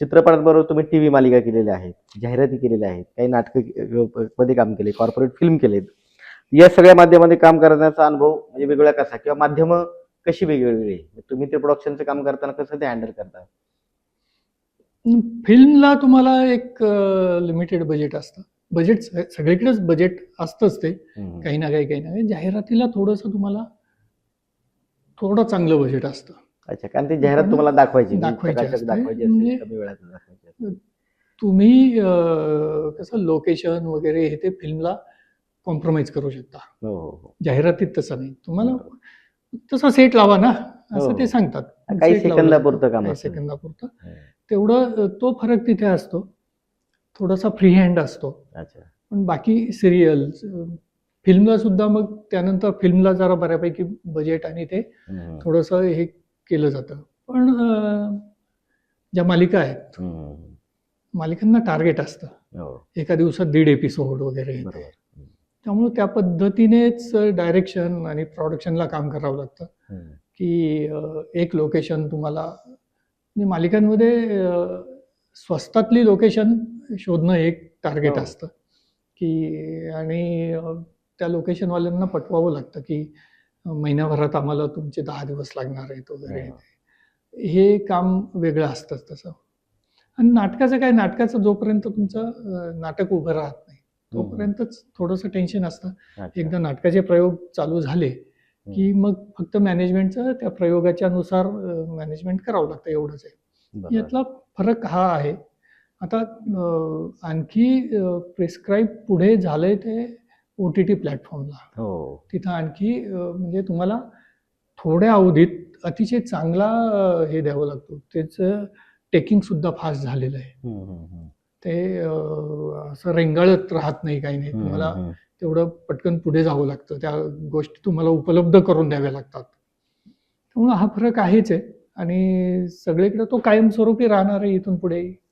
चित्रपटांबरोबर तुम्ही टीव्ही मालिका केलेल्या आहेत, जाहिराती केलेल्या आहेत, काही नाटकं मध्ये काम केले, कॉर्पोरेट फिल्म केलेत. या सगळ्या माध्यमामध्ये काम करण्याचा अनुभव म्हणजे वेगळा कसा किंवा माध्यमं कशी वेगवेगळी आहे? तुम्ही ते प्रोडक्शनचं काम करताना कसं ते हँडल करता? फिल्मला तुम्हाला एक लिमिटेड बजेट असतं. बजेट सगळीकडेच बजेट असतंच ते, काही ना काही. जाहिरातीला थोडंसं तुम्हाला थोडं चांगलं बजेट असतं. अच्छा, कारण ती जाहिरात तुम्हाला दाखवायची दाखवायची चकाचक असते. दाखवायची म्हणजे असेल, कमी वेळात दाखवायची असेल. तुम्ही कसं लोकेशन वगैरे हे ते फिल्मला कॉम्प्रोमाइज करू शकता. हो, हो, हो. जाहिरातीत तसं नाही. तुम्हाला तसा सेट लावा ना, असं ते सांगतात. काही सेट लावला सेकंदापुरतं जातो, काम काही असतं. सेकंदापुरतं. तेवढं तो फरक तिथे असतो. थोडासा फ्री हँड असतो. अच्छा. पण बाकी सिरियल फिल्मला सुद्धा मग त्यानंतर फिल्मला जरा बऱ्यापैकी बजेट आणि ते थोडंसं हे केलं जातं. पण ज्या मालिका आहेत, मालिकांना टार्गेट असतं. एका दिवसात 1.5 एपिसोड वगैरे. त्यामुळे त्या पद्धतीनेच डायरेक्शन आणि प्रोडक्शनला काम करावं लागतं. की एक लोकेशन तुम्हाला म्हणजे मालिकांमध्ये स्वस्तातली लोकेशन शोधणं एक टार्गेट असतं की आणि त्या लोकेशनवाल्यांना पटवावं लागतं की महिन्याभरात आम्हाला तुमचे 10 दिवस लागणार आहेत वगैरे. हे काम वेगळं असतं तसं. आणि नाटकाचं काय, नाटकाचं जोपर्यंत तुमचं नाटक उभं राहत नाही तोपर्यंतच थोडंसं टेन्शन असतं. एकदा नाटकाचे प्रयोग चालू झाले की मग फक्त मॅनेजमेंटचं त्या प्रयोगाच्या नुसार मॅनेजमेंट करावं लागतं, एवढंच आहे. यातला फरक हा आहे. आता आणखी प्रिस्क्राईब पुढे झालंय ते OTT प्लॅटफॉर्मला. तिथं आणखी म्हणजे तुम्हाला थोड्या अवधीत अतिशय चांगला हे द्यावं लागतो. त्याचं टेकिंग सुद्धा फास्ट झालेलं आहे. ते असं रेंगाळत राहत नाही, काही नाही. तुम्हाला तेवढं पटकन पुढे जावं लागतं. त्या गोष्टी तुम्हाला उपलब्ध करून द्याव्या लागतात. त्यामुळे हा फरक आहेच आहे आणि सगळीकडे तो कायमस्वरूपी राहणार आहे इथून पुढे.